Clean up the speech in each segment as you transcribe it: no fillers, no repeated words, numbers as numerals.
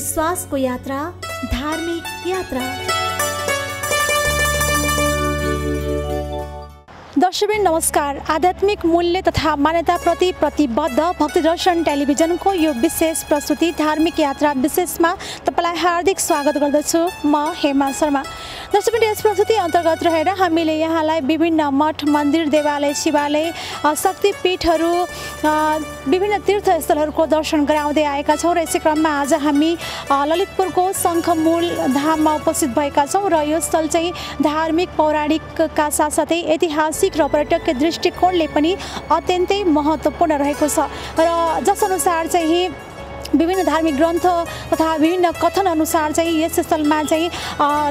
विश्वासको यात्रा, धार्मिक यात्रा। दर्शकवृन्द नमस्कार। आध्यात्मिक मूल्य तथा मान्यताप्रति प्रतिबद्ध भक्तिदर्शन टेलिभिजनको यो विशेष प्रस्तुति धार्मिक यात्रा विशेषमा तपाईलाई हार्दिक स्वागत गर्दछु। म हेमा शर्मा। दर्शकवृन्द यस प्रस्तुति अन्तर्गत रहेर हामीले यहाँलाई विभिन्न मठ, मन्दिर, देवालय, शिवालय, शक्तिपीठहरू, विभिन्न तीर्थस्थलहरूको दर्शन गराउँदै आएका छौँ र यसै क्रममा आज हामी ललितपुरको शङ्खमूल धाममा उपस्थित भएका छौँ र यो स्थल चाहिँ धार्मिक, पौराणिकका साथसाथै ऐतिहासिक र पर्यटकीय दृष्टिकोणले पनि अत्यन्तै महत्त्वपूर्ण रहेको छ र जसअनुसार चाहिँ विभिन्न धार्मिक ग्रन्थ तथा विभिन्न कथन अनुसार चाहिँ यस स्थलमा चाहिँ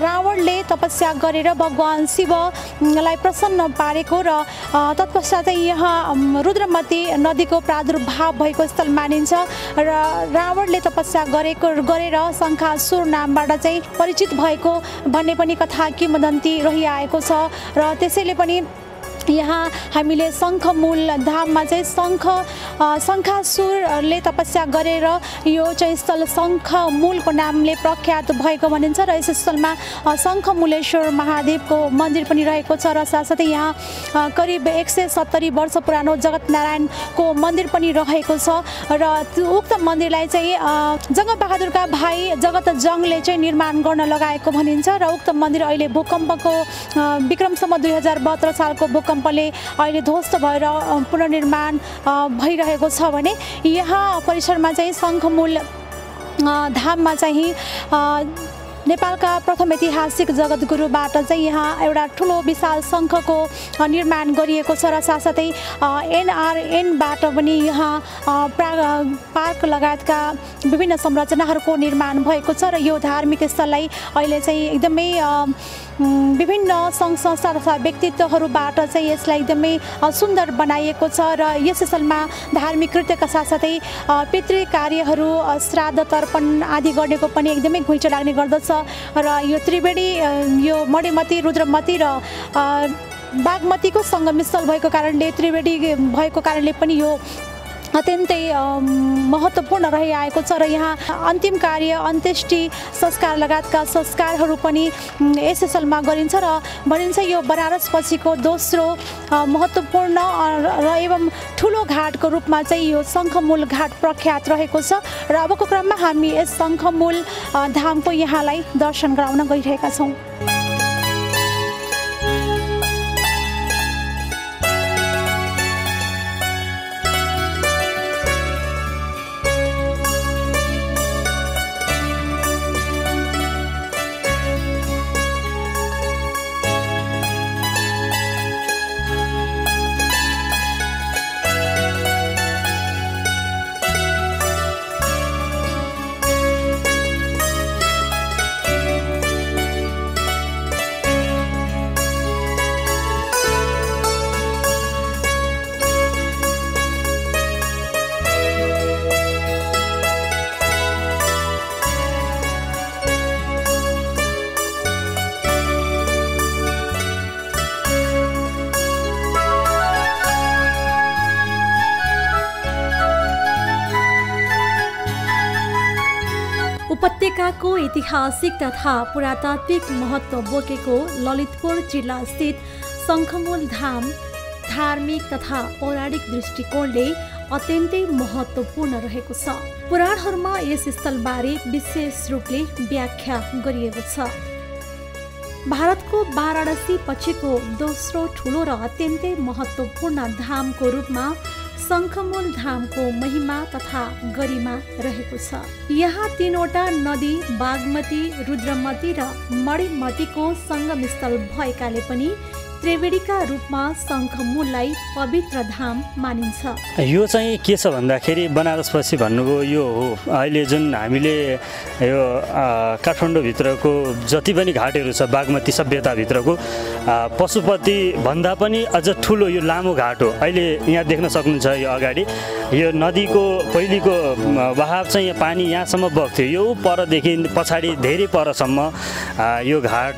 रावणले तपस्या गरेर भगवान शिवलाई प्रसन्न पारेको र तत्पश्चात चाहिँ यहाँ रुद्रमती नदीको प्रादुर्भाव भएको स्थल मानिन्छ र रावणले तपस्या गरेर शङ्खासुर नामबाट चाहिँ परिचित भएको भन्ने पनि कथा किंवदन्ती रहिआएको छ र त्यसैले पनि यहाँ हामीले शङ्खमूल धाममा चाहिँ शङ्खासुरले तपस्या गरेर यो चाहिँ स्थल शङ्खमूलको नामले प्रख्यात भएको भनिन्छ र यस स्थलमा शङ्खमूलेश्वर महादेवको मन्दिर पनि रहेको छ र साथसाथै यहाँ करिब 170 वर्ष पुरानो जगतनारायणको मन्दिर पनि रहेको छ र उक्त मन्दिरलाई चाहिँ जङ्गबहादुरका भाइ जगत जङ्गले चाहिँ निर्माण गर्न लगाएको भनिन्छ र उक्त मन्दिर अहिले भूकम्पको विक्रमसम्म 2072 सालको भूकम्पले अहिले ध्वस्त भएर पुनर्निर्माण भइरहेको छ भने यहाँ परिसरमा चाहिँ शङ्खमूल धाममा चाहिँ नेपालका प्रथम ऐतिहासिक जगतगुरुबाट चाहिँ यहाँ एउटा ठुलो विशाल शङ्खको निर्माण गरिएको छ र साथसाथै एनआरएनबाट पनि यहाँ पार्क लगायतका विभिन्न संरचनाहरूको निर्माण भएको छ र यो धार्मिक स्थललाई अहिले चाहिँ एकदमै विभिन्न सङ्घ संस्था तथा व्यक्तित्वहरूबाट चाहिँ यसलाई एकदमै सुन्दर बनाइएको छ र यस स्थलमा धार्मिक कृत्यका साथसाथै पितृ कार्यहरू, श्राद्ध, तर्पण आदि गर्नेको पनि एकदमै घुइँचो लाग्ने गर्दछ र यो त्रिवेणी, यो मणिमती, रुद्रमती र बागमतीको सङ्गमस्थल भएको कारणले, त्रिवेणी भएको कारणले पनि यो अत्यन्तै महत्त्वपूर्ण रहिआएको छ र यहाँ अन्तिम कार्य, अन्त्येष्टि संस्कार लगायतका संस्कारहरू पनि यस स्थलमा गरिन्छ र भनिन्छ यो बनारस पछिको दोस्रो महत्त्वपूर्ण र एवं ठुलो घाटको रूपमा चाहिँ यो शङ्खमूल घाट प्रख्यात रहेको छ र अबको क्रममा हामी यस शङ्खमूल धामको यहाँलाई दर्शन गराउन गइरहेका छौँ। उपत्यकाको ऐतिहासिक तथा पुरातात्विक महत्त्व बोकेको ललितपुर जिल्ला स्थित शङ्खमूल धाम धार्मिक तथा पौराणिक दृष्टिकोणले अत्यन्तै महत्त्वपूर्ण रहेको छ। पुराणहरूमा यस स्थलबारे विशेष रूपले व्याख्या गरिएको छ। भारतको वाराणसी पछिको दोस्रो ठुलो र अत्यन्तै महत्त्वपूर्ण धामको रूपमा शङ्खमूल धामको महिमा तथा गरिमा रहेको छ। यहाँ 3वटा नदी बागमती, रुद्रमती र मणिमतीको सङ्गमस्थल भएकाले पनि त्रिवेणीका रूपमा शङ्खमूललाई पवित्र धाम मानिन्छ। यो चाहिँ के छ भन्दाखेरि बनारसपछि भन्नुभयो यो हो अहिले जुन हामीले यो काठमाडौँभित्रको जति पनि घाटहरू छ बागमती सभ्यताभित्रको पशुपति भन्दा पनि अझ ठुलो यो लामो घाट हो। अहिले यहाँ देख्न सक्नुहुन्छ यो अगाडि यो नदीको पहिलेको बहाव चाहिँ पानी यहाँसम्म बग्थ्यो। यो परदेखि पछाडि धेरै परसम्म यो घाट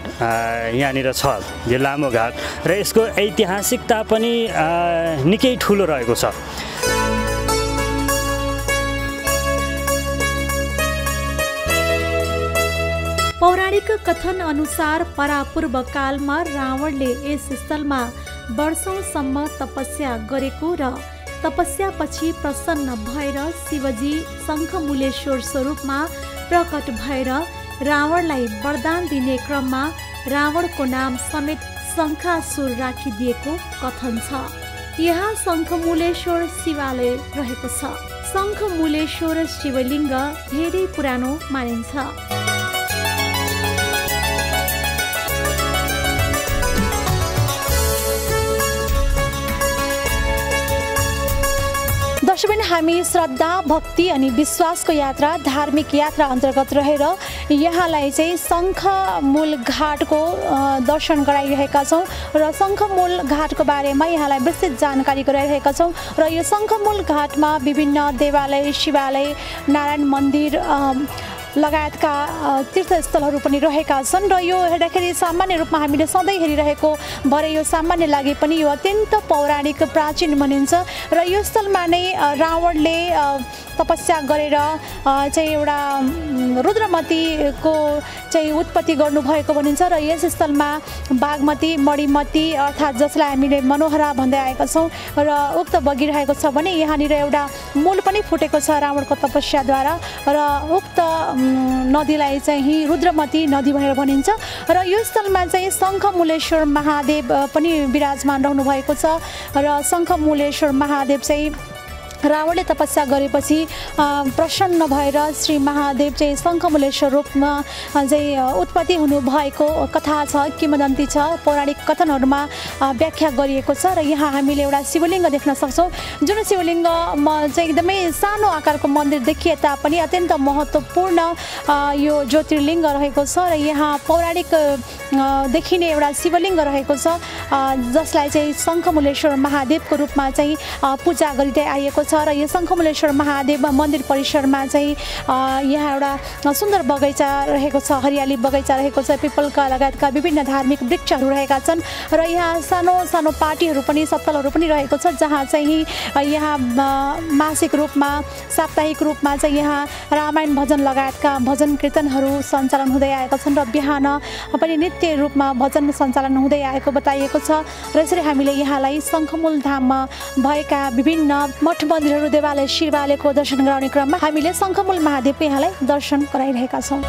यहाँनिर छ, यो लामो घाट र यसको ऐतिहासिकता पनि निकै ठुलो रहेको छ। पौराणिक कथन अनुसार परापूर्व कालमा रावणले यस स्थलमा वर्षौंसम्म तपस्या गरेको र तपस्यापछि प्रसन्न भएर शिवजी शङ्खमूलेश्वर स्वरूपमा प्रकट भएर रावणलाई वरदान दिने क्रममा रावणको नाम समेत शङ्खासुर राखिदिएको कथन छ। यहाँ शङ्खमूलेश्वर शिवालय रहेको छ। शङ्खमूलेश्वर शिवलिङ्ग धेरै पुरानो मानिन्छ। दर्शकबिन हामी श्रद्धा भक्ति अनि विश्वासको यात्रा धार्मिक यात्रा अन्तर्गत रहेर यहाँलाई चाहिँ शङ्खमूल घाटको दर्शन गराइरहेका छौँ र शङ्खमूल घाटको बारेमा यहाँलाई विस्तृत जानकारी गराइरहेका छौँ र यो शङ्खमूल घाटमा विभिन्न देवालय शिवालय नारायण मन्दिर लगायतका तीर्थस्थलहरू पनि रहेका छन् र यो हेर्दाखेरि सामान्य रूपमा हामीले सधैँ हेरिरहेको भरे यो सामान्य लागे पनि यो अत्यन्त पौराणिक प्राचीन मानिन्छ र यो स्थलमा नै रावणले तपस्या गरेर चाहिँ एउटा रुद्रमतीको चाहिँ उत्पत्ति गर्नुभएको भनिन्छ र यस स्थलमा बागमती मणिमती अर्थात् जसलाई हामीले मनोहरा भन्दै आएका छौँ र उक्त बगिरहेको छ भने यहाँनिर एउटा मूल पनि फुटेको छ रावणको तपस्याद्वारा र उक्त नदीलाई चाहिँ रुद्रमती नदी भनेर भनिन्छ र यो स्थलमा चाहिँ शङ्खमूलेश्वर महादेव पनि विराजमान रहनु भएको छ र शङ्खमूलेश्वर महादेव चाहिँ रावणले तपस्या गरेपछि प्रसन्न भएर श्री महादेव चाहिँ शङ्खमूलेश्वर रूपमा चाहिँ उत्पत्ति हुनुभएको कथा छ, किंवदन्ती छ, पौराणिक कथनहरूमा व्याख्या गरिएको छ र यहाँ हामीले एउटा शिवलिङ्ग देख्न सक्छौँ जुन शिवलिङ्गमा चाहिँ एकदमै सानो आकारको मन्दिर देखिए तापनि अत्यन्त महत्त्वपूर्ण यो ज्योतिर्लिङ्ग रहेको छ र यहाँ पौराणिक देखिने एउटा शिवलिङ्ग रहेको छ जसलाई चाहिँ शङ्खमूलेश्वर महादेवको रूपमा चाहिँ पूजा गरिँदै आइएको छ र यो शङ्खमूलेश्वर महादेव मन्दिर परिसरमा चाहिँ यहाँ एउटा सुन्दर बगैँचा रहेको छ, हरियाली बगैँचा रहेको छ, पिपलका लगायतका विभिन्न धार्मिक वृक्षहरू रहेका छन् र यहाँ सानो सानो पार्टीहरू पनि सत्तलहरू पनि रहेको छ जहाँ चाहिँ यहाँ मासिक रूपमा साप्ताहिक रूपमा चाहिँ यहाँ रामायण भजन लगायतका भजन कीर्तनहरू सञ्चालन हुँदै आएका छन् र बिहान पनि नित्य रूपमा भजन सञ्चालन हुँदै आएको बताइएको छ र यसरी हामीले यहाँलाई शङ्खमूल धाममा भएका विभिन्न मठ मन्दिरहरू देवालय शिवालयको दर्शन गराउने क्रममा हामीले शङ्खमूल महादेवको यहाँलाई दर्शन गराइरहेका छौँ।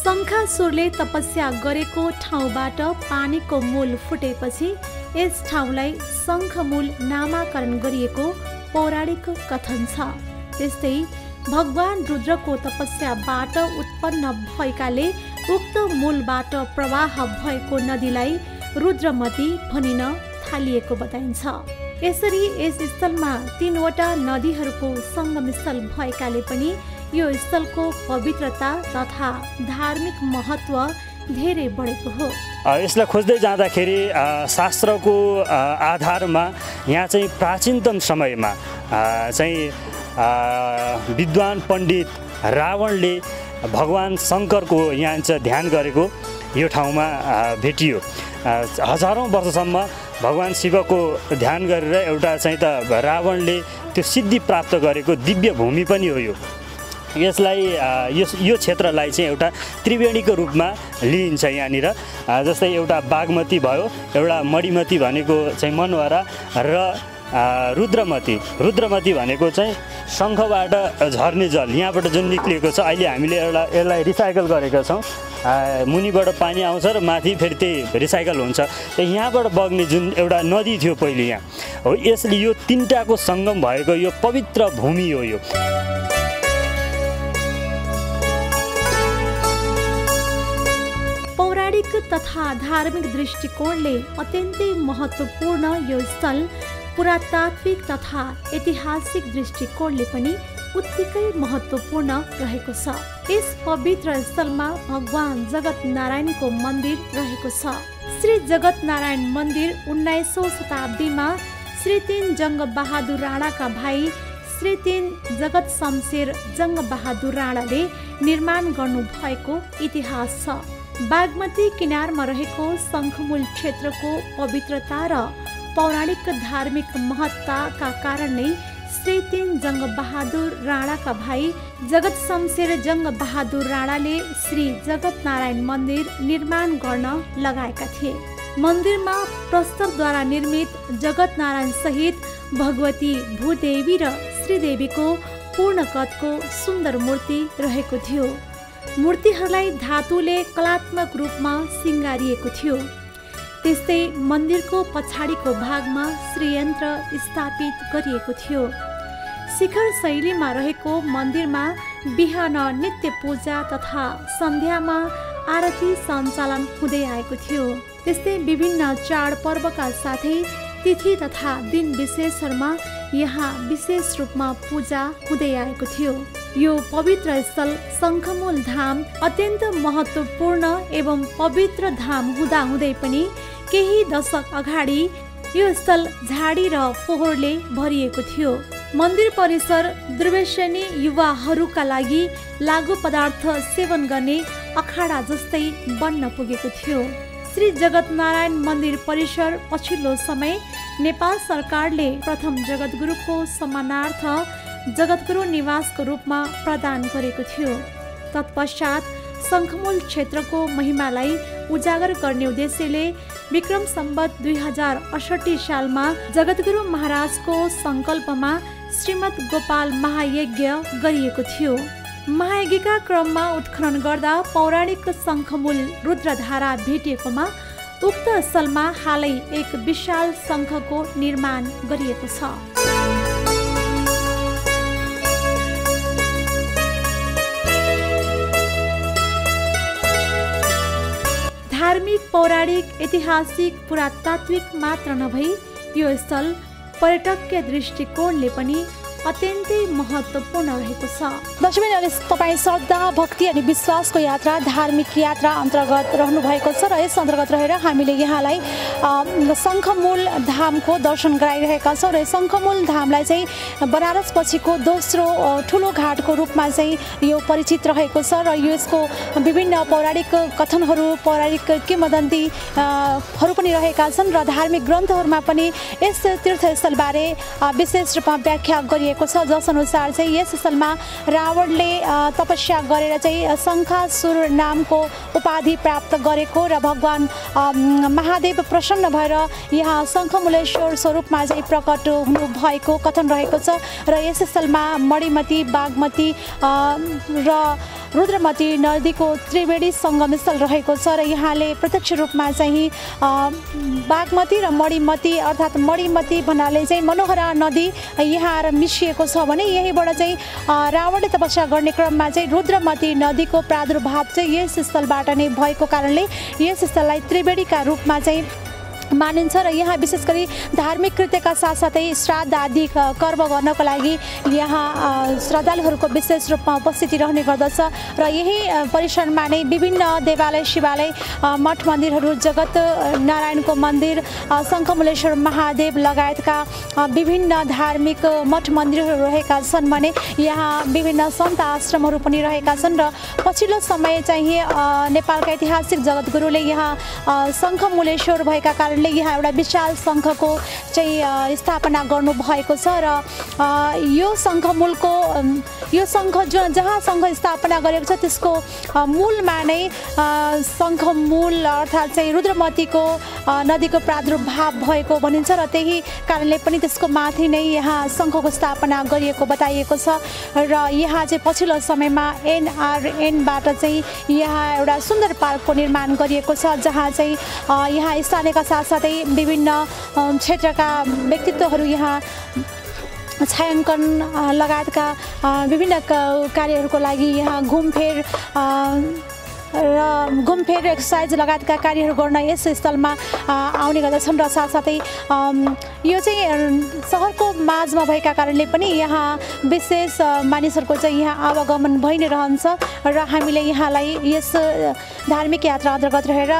शङ्खासुरले तपस्या गरेको ठाउँबाट पानीको मूल फुटेपछि यस ठाउँलाई शङ्खमूल नामाकरण गरिएको पौराणिक कथन छ। त्यस्तै भगवान रुद्रको तपस्याबाट उत्पन्न भएकाले उक्त मूलबाट प्रवाह भएको नदीलाई रुद्रमती भनिन थालिएको बताइन्छ। यसरी यस स्थलमा 3 वटा नदीहरूको सङ्गम स्थल भएकाले पनि यो स्थलको पवित्रता तथा धार्मिक महत्त्व धेरै बढेको हो। यसलाई खोज्दै जाँदाखेरि शास्त्रको आधारमा यहाँ चाहिँ प्राचीनतम समयमा चाहिँ विद्वान पण्डित रावणले भगवान शङ्करको यहाँ चाहिँ ध्यान गरेको यो ठाउँमा भेटियो। हजारौँ वर्षसम्म भगवान शिवको ध्यान गरेर एउटा चाहिँ त रावणले त्यो सिद्धि प्राप्त गरेको दिव्य भूमि पनि हो यो। यसलाई यो क्षेत्रलाई चाहिँ एउटा त्रिवेणीको रूपमा लिइन्छ यहाँनिर। जस्तै एउटा बागमती भयो, एउटा मणिमती भनेको चाहिँ मनोहरा र रुद्रमती भनेको चाहिँ शङ्खबाट झर्ने जल यहाँबाट जुन निक्लिएको छ। अहिले हामीले यसलाई रिसाइकल गरेका छौँ। मुनिबाट पानी आउँछ र माथि फेरि त्यही रिसाइकल हुन्छ। यहाँबाट बग्ने जुन एउटा नदी थियो पहिले यहाँ हो, यसले यो 3टाको सङ्गम भएको यो पवित्र भूमि हो यो। पौराणिक तथा धार्मिक दृष्टिकोणले अत्यन्तै महत्त्वपूर्ण यो स्थल पुरातात्विक तथा ऐतिहासिक दृष्टिकोणले पनि उत्तिकै महत्त्वपूर्ण रहेको छ। यस पवित्र स्थलमा भगवान जगत नारायणको मन्दिर रहेको छ। श्री जगत नारायण मन्दिर 19औं शताब्दीमा श्री 3 जङ्गबहादुर राणाका भाइ श्री 3 जगत शमशेर जङ्गबहादुर राणाले निर्माण गर्नुभएको इतिहास छ। बागमती किनारमा रहेको शङ्खमूल क्षेत्रको पवित्रता र पौराणिक धार्मिक महत्ताका कारण नै श्री 3 जङ्गबहादुर राणाका भाइ जगत शमशेर जङ्गबहादुर राणाले श्री जगतनारायण मन्दिर निर्माण गर्न लगाएका थिए। मन्दिरमा प्रस्तरद्वारा निर्मित जगतनारायण सहित भगवती भूदेवी र श्रीदेवीको पूर्ण कदको सुन्दर मूर्ति रहेको थियो। मूर्तिहरूलाई धातुले कलात्मक रूपमा सिँगारिएको थियो। त्यस्तै मन्दिरको पछाडिको भागमा श्रीयन्त्र स्थापित गरिएको थियो। शिखर शैलीमा रहेको मन्दिरमा बिहान नित्य पूजा तथा सन्ध्यामा आरती सञ्चालन हुँदै आएको थियो। त्यस्तै विभिन्न चाडपर्वका साथै तिथि तथा दिन विशेषहरूमा यहाँ विशेष रूपमा पूजा हुँदै आएको थियो। यो पवित्र स्थल शङ्खमूल धाम अत्यन्त महत्त्वपूर्ण एवं पवित्र धाम हुँदाहुँदै पनि केही दशक अगाडि यो स्थल झाडी र फोहोरले भरिएको थियो। मन्दिर परिसर दुर्व्यसनी युवाहरूका लागि लागु पदार्थ सेवन गर्ने अखाडा जस्तै बन्न पुगेको थियो। श्री जगतनारायण मन्दिर परिसर पछिल्लो समय नेपाल सरकारले प्रथम जगद्गुरुको सम्मानार्थ जगद्गुरु निवासको रूपमा प्रदान गरेको थियो। तत्पश्चात शङ्खमूल क्षेत्रको महिमालाई उजागर गर्ने उद्देश्यले विक्रम सम्वत 2068 सालमा जगद्गुरु महाराजको सङ्कल्पमा श्रीमद् गोपाल महायज्ञ गरिएको थियो। महायज्ञका क्रममा उत्खनन गर्दा पौराणिक शङ्खमूल रुद्रधारा भेटिएकोमा उक्त स्थलमा हालै एक विशाल शङ्खको निर्माण गरिएको छ। धार्मिक, पौराणिक, ऐतिहासिक, पुरातात्विक मात्र नभई यो स्थल पर्यटकीय दृष्टिकोणले पनि अत्यन्तै महत्त्वपूर्ण रहेको छ। दर्शकबिन अहिले तपाईँ श्रद्धा, भक्ति अनि विश्वासको यात्रा धार्मिक यात्रा अन्तर्गत रहनु भएको छ र यस अन्तर्गत रहेर हामीले यहाँलाई शङ्खमूल धामको दर्शन गराइरहेका छौँ र शङ्खमूल धामलाई चाहिँ बनारस पछिको दोस्रो ठुलो घाटको रूपमा चाहिँ यो परिचित रहेको छ र यसको विभिन्न पौराणिक कथनहरू, पौराणिक किंवदन्तीहरू पनि रहेका छन् र धार्मिक ग्रन्थहरूमा पनि यस तीर्थस्थलबारे विशेष रूपमा व्याख्या गरिएको छ। जस अनुसार चाहिँ यस स्थलमा रावणले तपस्या गरेर चाहिँ शङ्खासुर नामको उपाधि प्राप्त गरेको र भगवान महादेव प्रसन्न भएर यहाँ शङ्खमूलेश्वर स्वरूपमा चाहिँ प्रकट हुनु भएको कथन रहेको छ र यस स्थलमा मणिमती, बागमती र रुद्रमती नदीको त्रिवेणी सङ्गम स्थल रहेको छ र यहाँले प्रत्यक्ष रूपमा चाहिँ बागमती र मणिमती अर्थात् मणिमती भन्नाले चाहिँ मनोहरा नदी यहाँ आएर मिसिएको छ भने यहीबाट चाहिँ रावणले तपस्या गर्ने क्रममा चाहिँ रुद्रमती नदीको प्रादुर्भाव चाहिँ यस स्थलबाट नै भएको कारणले यस स्थललाई त्रिवेणीका रूपमा चाहिँ मानिन्छ र यहाँ विशेष गरी धार्मिक कृत्यका साथसाथै श्राद्ध आदि कर्म गर्नको लागि यहाँ श्रद्धालुहरूको विशेष रूपमा उपस्थिति रहने गर्दछ र यही परिसरमा नै विभिन्न देवालय, शिवालय, मठ मन्दिरहरू, जगत नारायणको मन्दिर, शङ्खमूलेश्वर महादेव लगायतका विभिन्न धार्मिक मठ मन्दिरहरू रहेका छन् भने यहाँ विभिन्न सन्त आश्रमहरू पनि रहेका छन् र पछिल्लो समय चाहिँ नेपालका ऐतिहासिक जगद्गुरुले यहाँ शङ्खमूलेश्वर भएका कारणले यहाँ एउटा विशाल शङ्खको चाहिँ स्थापना गर्नुभएको छ र यो शङ्खमूलको यो शङ्ख जहाँ शङ्ख स्थापना गरेको छ त्यसको मूलमा नै शङ्खमूल अर्थात् चाहिँ रुद्रमतीको नदीको प्रादुर्भाव भएको भनिन्छ र त्यही कारणले पनि त्यसको माथि नै यहाँ शङ्खको स्थापना गरिएको बताइएको छ र यहाँ चाहिँ पछिल्लो समयमा एनआरएनबाट चाहिँ यहाँ एउटा सुन्दर पार्कको निर्माण गरिएको छ जहाँ चाहिँ यहाँ स्थानीयका साथसाथै विभिन्न क्षेत्रका व्यक्तित्वहरू यहाँ छायाङ्कन लगायतका विभिन्न कार्यहरूको लागि यहाँ घुमफेर एक्सर्साइज लगायतका कार्यहरू गर्न यस स्थलमा आउने गर्दछन् र साथसाथै यो चाहिँ सहरको माझमा भएका कारणले पनि यहाँ विशेष मानिसहरूको चाहिँ यहाँ आवागमन भइ नै रहन्छ र हामीले यहाँलाई यस धार्मिक यात्रा अन्तर्गत रहेर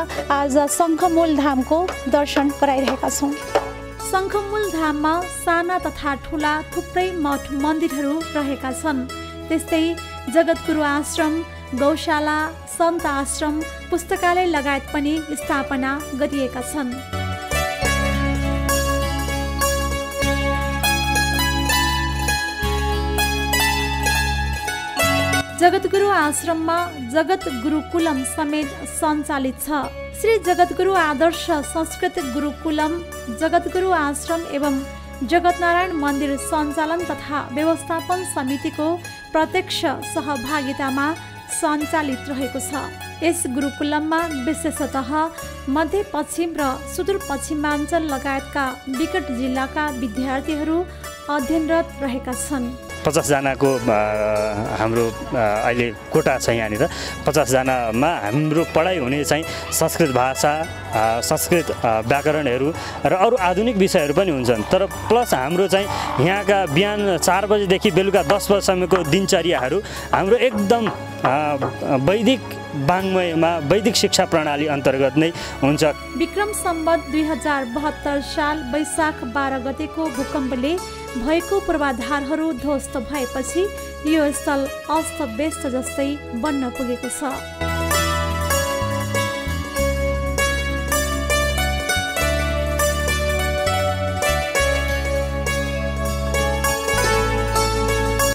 आज शङ्खमूल धामको दर्शन गराइरहेका छौँ। शङ्खमूल धाममा साना तथा ठुला थुप्रै मठ मन्दिरहरू रहेका छन्। त्यस्तै जगद्गुरु आश्रम, गौशाला, सन्त आश्रम, पुस्तकालय लगायत पनि स्थापना गरिएका छन्। जगद्गुरु आश्रममा जगत गुरुकुलम समेत सञ्चालित छ। श्री जगद्गुरु आदर्श संस्कृत गुरुकुलम, जगद्गुरु आश्रम एवं जगतनारायण मन्दिर सञ्चालन तथा व्यवस्थापन समितिको प्रत्यक्ष सहभागितामा सञ्चालित रहेको छ। यस गुरुकुलममा विशेषतः मध्यपश्चिम र सुदूरपश्चिमाञ्चल लगायतका विकट जिल्लाका विद्यार्थीहरू अध्ययनरत रहेका छन्। 50 जनाको हाम्रो अहिले कोटा छ। यहाँनिर 50 जनामा हाम्रो पढाइ हुने चाहिँ संस्कृत भाषा, संस्कृत व्याकरणहरू र अरू आधुनिक विषयहरू पनि हुन्छन्। तर प्लस हाम्रो चाहिँ यहाँका बिहान 4 बजेदेखि बेलुका 10 बजेसम्मको दिनचर्याहरू हाम्रो एकदम वैदिक वाङ्मयमा वैदिक शिक्षा प्रणाली अन्तर्गत नै हुन्छ। विक्रम सम्वत 2072 साल वैशाख 12 गतेको भूकम्पले भएको पूर्वाधारहरू ध्वस्त भएपछि यो स्थल अस्तव्यस्त जस्तै बन्न पुगेको छ।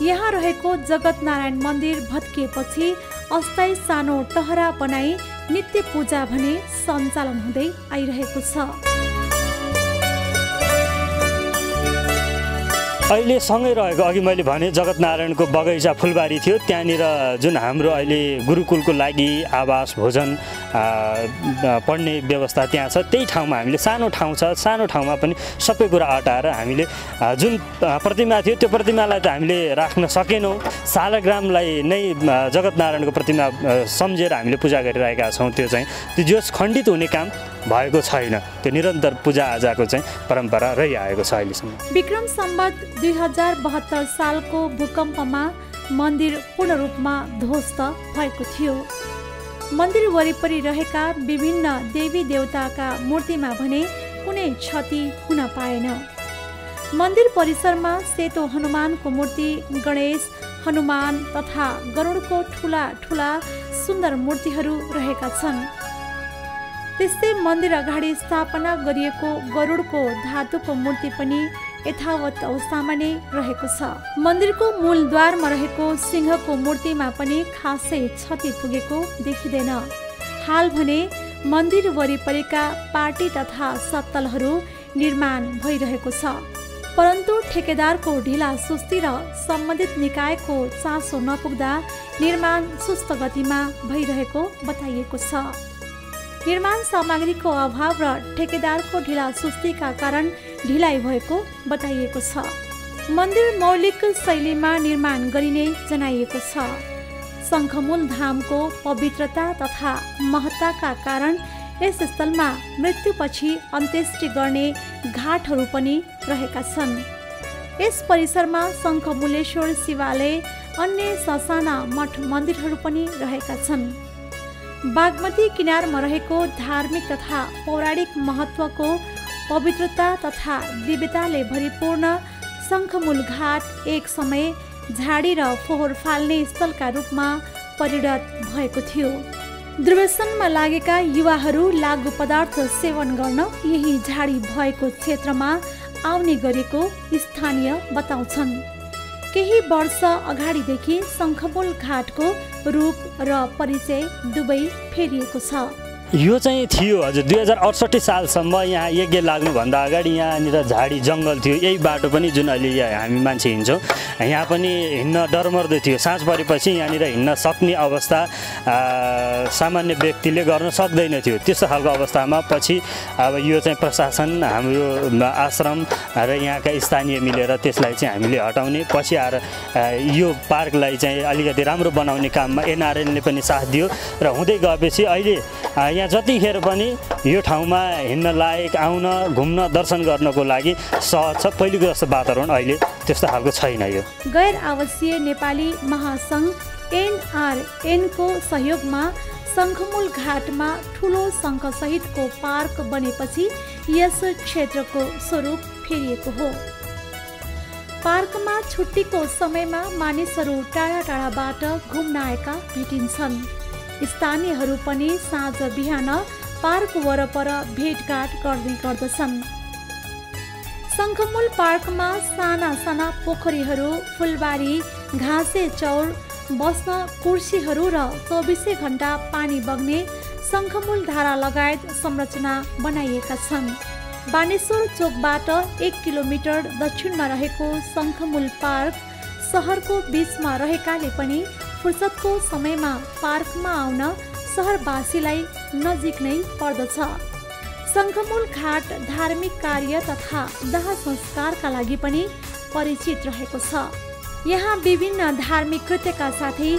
यहाँ रहेको जगतनारायण मन्दिर भत्किएपछि अस्थायी सानो टहरा बनाई नित्य पूजा भने सञ्चालन हुँदै आइरहेको छ। अहिले सँगै रहेको अघि मैले भने जगतनारायणको बगैँचा फुलबारी थियो, त्यहाँनिर जुन हाम्रो अहिले गुरुकुलको लागि आवास, भोजन, पढ्ने व्यवस्था त्यहाँ छ। त्यही ठाउँमा हामीले सानो ठाउँ छ, सानो ठाउँमा पनि सबै कुरा अटाएर हामीले जुन प्रतिमा थियो त्यो प्रतिमालाई त हामीले राख्न सकेनौँ। सालग्रामलाई नै जगतनारायणको प्रतिमा सम्झेर हामीले पूजा गरिरहेका छौँ। त्यो जस खण्डित हुने काम भएको छैन। त्यो निरन्तर पूजाआजाको चाहिँ परम्परा रहिआएको छ अहिलेसम्म। विक्रम सम्वत 2072 सालको भूकम्पमा मन्दिर पूर्ण रूपमा ध्वस्त भएको थियो। मन्दिर वरिपरि रहेका विभिन्न देवी देवताका मूर्तिमा भने कुनै क्षति हुन पाएन। मन्दिर परिसरमा सेतो हनुमानको मूर्ति, गणेश, हनुमान तथा गरुडको ठुला ठुला सुन्दर मूर्तिहरू रहेका छन्। त्यस्तै मन्दिर अगाडि स्थापना गरिएको गरुडको धातुको मूर्ति पनि यथावत अवस्थामा नै रहेको छ। मन्दिरको मूलद्वारमा रहेको सिंहको मूर्तिमा पनि खासै क्षति पुगेको देखिँदैन। हाल भने मन्दिर वरिपरिका पार्टी तथा सत्तलहरू निर्माण भइरहेको छ। परन्तु ठेकेदारको ढिला सुस्ती र सम्बन्धित निकायको चासो नपुग्दा निर्माण सुस्त गतिमा भइरहेको बताइएको छ। निर्माण सामग्रीको अभाव र ठेकेदारको ढिला सुस्तीका कारण ढिलाइ भएको बताइएको छ। मन्दिर मौलिक शैलीमा निर्माण गरिने जनाइएको छ। शङ्खमूल धामको पवित्रता तथा महत्ताका कारण यस स्थलमा मृत्युपछि अन्त्येष्टि गर्ने घाटहरू पनि रहेका छन्। यस परिसरमा शङ्खमूलेश्वर शिवालय, अन्य ससाना मठ मन्दिरहरू पनि रहेका छन्। बागमती किनारमा रहेको धार्मिक तथा पौराणिक महत्त्वको पवित्रता तथा दिव्यताले भरिपूर्ण शङ्खमूल घाट एक समय झाडी र फोहोर फाल्ने स्थलका रूपमा परिणत भएको थियो। दुर्व्यसनमा लागेका युवाहरू लागु पदार्थ सेवन गर्न यही झाडी भएको क्षेत्रमा आउने गरेको स्थानीय बताउँछन्। केही वर्ष अगाडिदेखि शङ्खमूल घाटको रूप र परिचय दुवै फेरिएको छ। यो चाहिँ थियो हजुर 2068 सालसम्म यहाँ यज्ञ लाग्नुभन्दा अगाडि यहाँनिर झाडी जङ्गल थियो। यही बाटो पनि जुन अहिले हामी मान्छे हिँड्छौँ यहाँ पनि हिँड्न डरमर्दो थियो। साँझ परेपछि यहाँनिर हिँड्न सक्ने अवस्था सामान्य व्यक्तिले गर्न सक्दैन थियो। त्यस्तो खालको अवस्थामा पछि अब यो चाहिँ प्रशासन, हाम्रो आश्रम र यहाँका स्थानीय मिलेर त्यसलाई चाहिँ हामीले हटाउने, पछि आएर यो पार्कलाई चाहिँ अलिकति राम्रो बनाउने काममा एनआरएलले पनि साथ दियो र हुँदै गएपछि अहिले यहाँ जतिखेर पनि यो ठाउँमा हिँड्न लायक, आउन, घुम्न, दर्शन गर्नको लागि सहज छ। पहिलेको जस्तो वातावरण अहिले त्यस्तो खालको छैन। यो गैर आवासीय नेपाली महासङ्घ एनआरएनको सहयोगमा शङ्खमूल घाटमा ठुलो शङ्खसहितको पार्क बनेपछि यस क्षेत्रको स्वरूप फेरिएको हो। पार्कमा छुट्टीको समयमा मानिसहरू टाढा टाढाबाट घुम्न आएका भेटिन्छन्। स्थानीयहरू पनि साँझ बिहान पार्क वरपर भेटघाट गर्ने गर्दछन्। शङ्खमूल पार्कमा साना साना पोखरीहरू, फुलबारी, घाँसे चौर, बस्न कुर्सीहरू र 24 घण्टा पानी बग्ने शङ्खमूल धारा लगायत संरचना बनाइएका छन्। बानेश्वर चोकबाट 1 किलोमिटर दक्षिणमा रहेको शङ्खमूल पार्क सहरको बीचमा रहेकाले पनि फुर्सदको समयमा पार्कमा आउन सहरवासीलाई नजिक नै पर्दछ। शङ्खमूल घाट धार्मिक कार्य तथा दाह संस्कारका लागि पनि परिचित रहेको छ। यहाँ विभिन्न धार्मिक कृत्यका साथै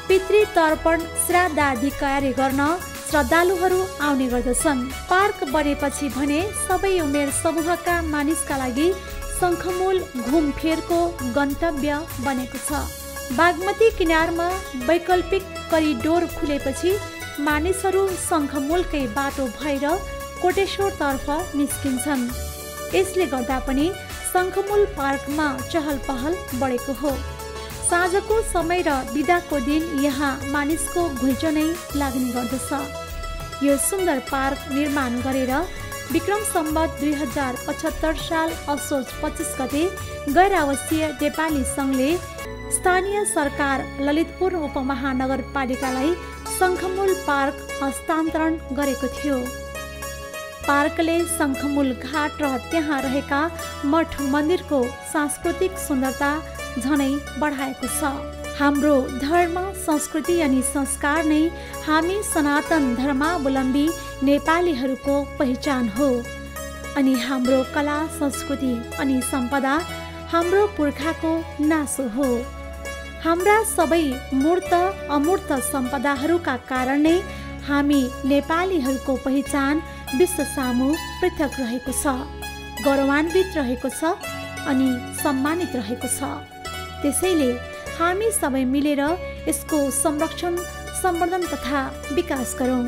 पितृ तर्पण श्राद्ध आदि कार्य गर्न श्रद्धालुहरू आउने गर्दछन्। पार्क बनेपछि भने सबै उमेर समूहका मानिसका लागि शङ्खमूल घुमफिरको गन्तव्य बनेको छ। बागमती किनारमा वैकल्पिक करिडोर खुलेपछि मानिसहरू शङ्खमूलकै बाटो भएर कोटेश्वरतर्फ निस्किन्छन्। यसले गर्दा पनि शङ्खमूल पार्कमा चहल पहल बढेको हो। साँझको समय र बिदाको दिन यहाँ मानिसको घुइँचो नै लाग्ने गर्दछ। यो सुन्दर पार्क निर्माण गरेर विक्रम सम्वत 2075 साल असोज 25 गते गैर आवासीय नेपाली सङ्घले स्थानीय सरकार ललितपुर उपमहानगरपालिकालाई शङ्खमूल पार्क हस्तान्तरण गरेको थियो। पार्कले शङ्खमूल घाट र त्यहाँ रहेका मठ मन्दिरको सांस्कृतिक सुन्दरता झनै बढाएको छ। हाम्रो धर्म, संस्कृति अनि संस्कार नै हामी सनातन धर्मावलम्बी नेपालीहरूको पहिचान हो अनि हाम्रो कला, संस्कृति अनि सम्पदा हाम्रो पुर्खाको नासो हो। हाम्रा सबै मूर्त अमूर्त सम्पदाहरूका कारण नै हामी नेपालीहरूको पहिचान विश्व सामु पृथक रहेको छ, गौरवान्वित रहेको छ अनि सम्मानित रहेको छ। त्यसैले हामी सबै मिलेर यसको संरक्षण, सम्वर्धन तथा विकास गरौँ।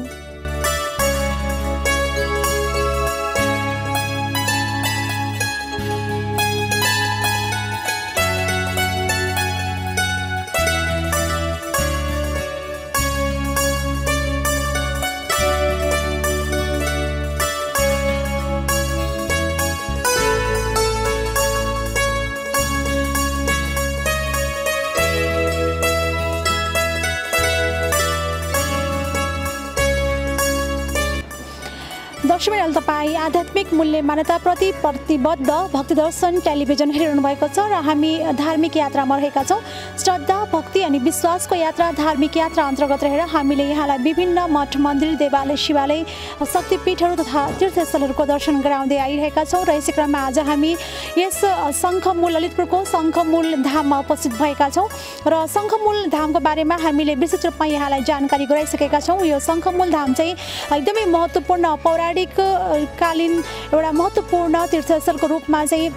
दर्शकहरू, तपाईँ आध्यात्मिक मूल्य मान्यताप्रति प्रतिबद्ध भक्तिदर्शन टेलिभिजन हेरिरहनु भएको छ र हामी धार्मिक यात्रामा रहेका छौँ। श्रद्धा, भक्ति अनि विश्वासको यात्रा धार्मिक यात्रा अन्तर्गत रहेर हामीले यहाँलाई विभिन्न मठ मन्दिर, देवालय, शिवालय, शक्तिपीठहरू तथा तीर्थस्थलहरूको दर्शन गराउँदै आइरहेका छौँ र यसै क्रममा आज हामी यस शङ्खमूल ललितपुरको शङ्खमूल धाममा उपस्थित भएका छौँ र शङ्खमूल धामको बारेमा हामीले विशेष रूपमा यहाँलाई जानकारी गराइसकेका छौँ। यो शङ्खमूल धाम चाहिँ एकदमै महत्त्वपूर्ण पौराणिक कालीन एउटा महत्त्वपूर्ण तीर्थस्थलको रूपमा चाहिँ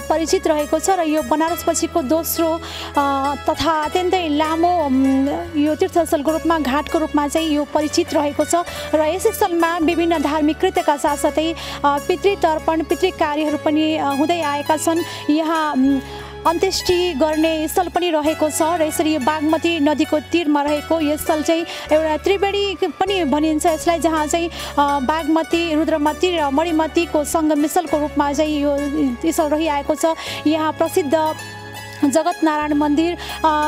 परिचित रहेको छ र यो बनारस पछिको दोस्रो तथा अत्यन्तै लामो यो तीर्थस्थलको रूपमा घाटको रूपमा चाहिँ यो परिचित रहेको छ र यस स्थलमा विभिन्न धार्मिक कृत्यका साथसाथै पितृ तर्पण, पितृ कार्यहरू पनि हुँदै आएका छन्। यहाँ अन्त्येष्टि गर्ने स्थल पनि रहेको छ र यसरी यो बागमती नदीको तीरमा रहेको यो स्थल चाहिँ एउटा त्रिवेणी पनि भनिन्छ यसलाई, जहाँ चाहिँ बागमती, रुद्रमती र मणिमतीको सङ्गमस्थलको रूपमा चाहिँ यो स्थल रहिआएको छ। यहाँ प्रसिद्ध जगतनारायण मन्दिर,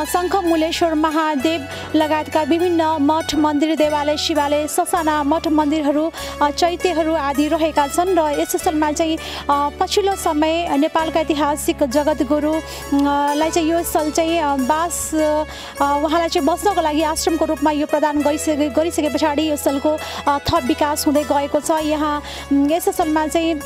शङ्खमूलेश्वर महादेव लगायतका विभिन्न मठ मन्दिर, देवालय, शिवालय, ससाना मठ मन्दिरहरू, चैत्यहरू आदि रहेका छन् र यस स्थलमा चाहिँ पछिल्लो समय नेपालका ऐतिहासिक जगतगुरुलाई चाहिँ यो स्थल चाहिँ उहाँलाई चाहिँ बस्नको लागि आश्रमको रूपमा यो प्रदान गरिसके पछाडि यो स्थलको थप विकास हुँदै गएको छ। यहाँ यस स्थलमा चाहिँ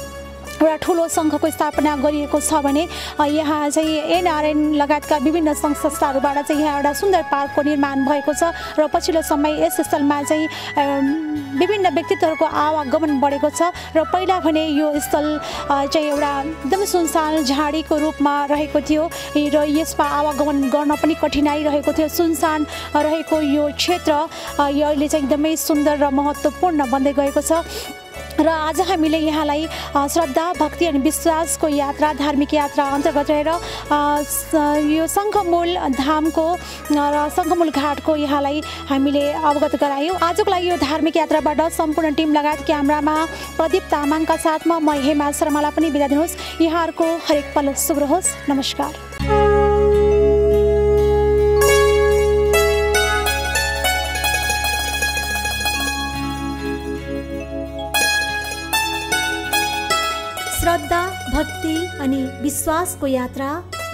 एउटा ठुलो सङ्घको स्थापना गरिएको छ भने यहाँ चाहिँ एनआरएन लगायतका विभिन्न सङ्घ संस्थाहरूबाट चाहिँ यहाँ एउटा सुन्दर पार्कको निर्माण भएको छ र पछिल्लो समय यस स्थलमा चाहिँ विभिन्न व्यक्तित्वहरूको आवागमन बढेको छ र पहिला भने यो स्थल चाहिँ एउटा एकदमै सुनसान झाडीको रूपमा रहेको थियो र यसमा आवागमन गर्न पनि कठिनाइ रहेको थियो। सुनसान रहेको यो क्षेत्र यो अहिले चाहिँ एकदमै सुन्दर र महत्त्वपूर्ण बन्दै गएको छ र आज हामीले यहाँलाई श्रद्धा भक्ति अनि विश्वासको यात्रा धार्मिक यात्रा अन्तर्गत रहेर यो शङ्खमूल धामको र शङ्खमूल घाटको यहाँलाई हामीले अवगत गरायौँ। आजको लागि यो धार्मिक यात्राबाट सम्पूर्ण टिम लगायत क्यामरामा प्रदीप तामाङका साथमा म हेमा शर्मालाई पनि बिदा दिनुहोस्। यहाँहरूको हरेक पल शुभ रहोस्। नमस्कार। श्रद्धा भक्ति अनि विश्वासको यात्रा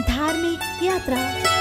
धार्मिक यात्रा।